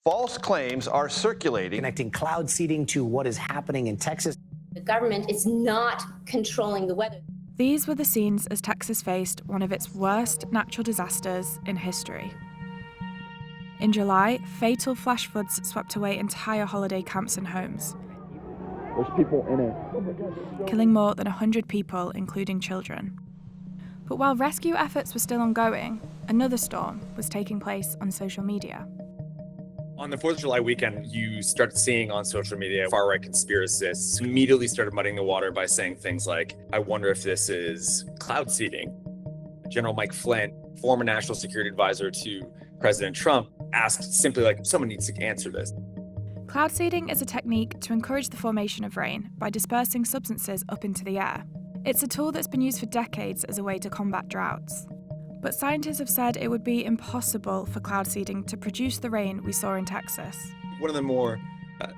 False claims are circulating. Connecting cloud seeding to what is happening in Texas. The government is not controlling the weather. These were the scenes as Texas faced one of its worst natural disasters in history. In July, fatal flash floods swept away entire holiday camps and homes. There's people in it. Killing more than 100 people, including children. But while rescue efforts were still ongoing, another storm was taking place on social media. On the 4th of July weekend, you started seeing on social media far-right conspiracists immediately started muddying the water by saying things like, I wonder if this is cloud seeding. General Mike Flynn, former national security advisor to President Trump, asked simply like, someone needs to answer this. Cloud seeding is a technique to encourage the formation of rain by dispersing substances up into the air. It's a tool that's been used for decades as a way to combat droughts. But scientists have said it would be impossible for cloud seeding to produce the rain we saw in Texas. One of the more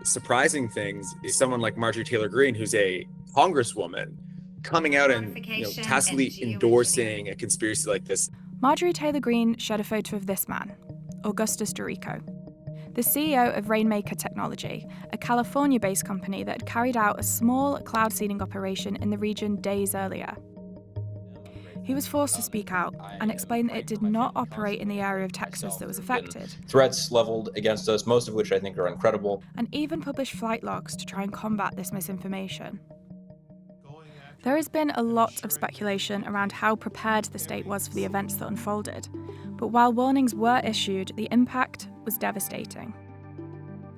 surprising things is someone like Marjorie Taylor Greene, who's a congresswoman, coming out and tacitly endorsing a conspiracy like this. Marjorie Taylor Greene shared a photo of this man, Augustus Dorico, the CEO of Rainmaker Technology, a California-based company that had carried out a small cloud seeding operation in the region days earlier. He was forced to speak out and explain that it did not operate in the area of Texas that was affected. Threats leveled against us, most of which I think are incredible. And even published flight logs to try and combat this misinformation. There has been a lot of speculation around how prepared the state was for the events that unfolded. But while warnings were issued, the impact was devastating.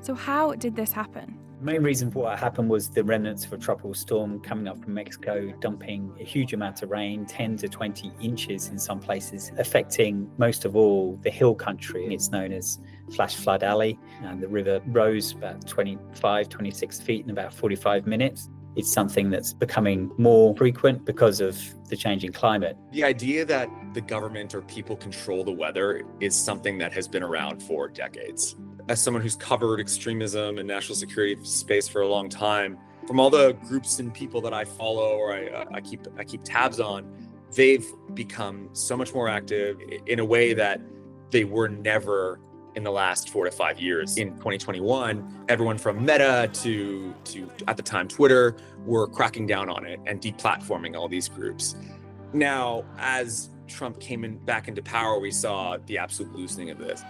So how did this happen? The main reason for what happened was the remnants of a tropical storm coming up from Mexico, dumping a huge amount of rain, 10 to 20 inches in some places, affecting most of all the hill country. It's known as Flash Flood Alley, and the river rose about 26 feet in about 45 minutes. It's something that's becoming more frequent because of the changing climate. The idea that the government or people control the weather is something that has been around for decades. As someone who's covered extremism and national security space for a long time, from all the groups and people that I follow or I keep tabs on, they've become so much more active in a way that they were never in the last 4 to 5 years. In 2021, everyone from Meta to at the time Twitter were cracking down on it and deplatforming all these groups. Now, as Trump came back into power, we saw the absolute loosening of this.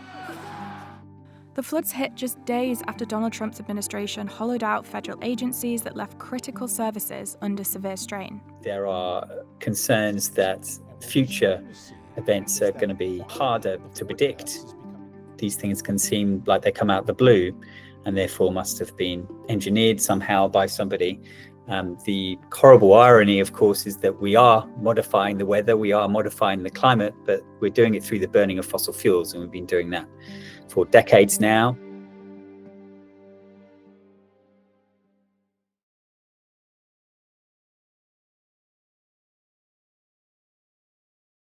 The floods hit just days after Donald Trump's administration hollowed out federal agencies that left critical services under severe strain. There are concerns that future events are going to be harder to predict. These things can seem like they come out of the blue and therefore must have been engineered somehow by somebody. The horrible irony, of course, is that we are modifying the weather, we are modifying the climate, but we're doing it through the burning of fossil fuels, and we've been doing that for decades now.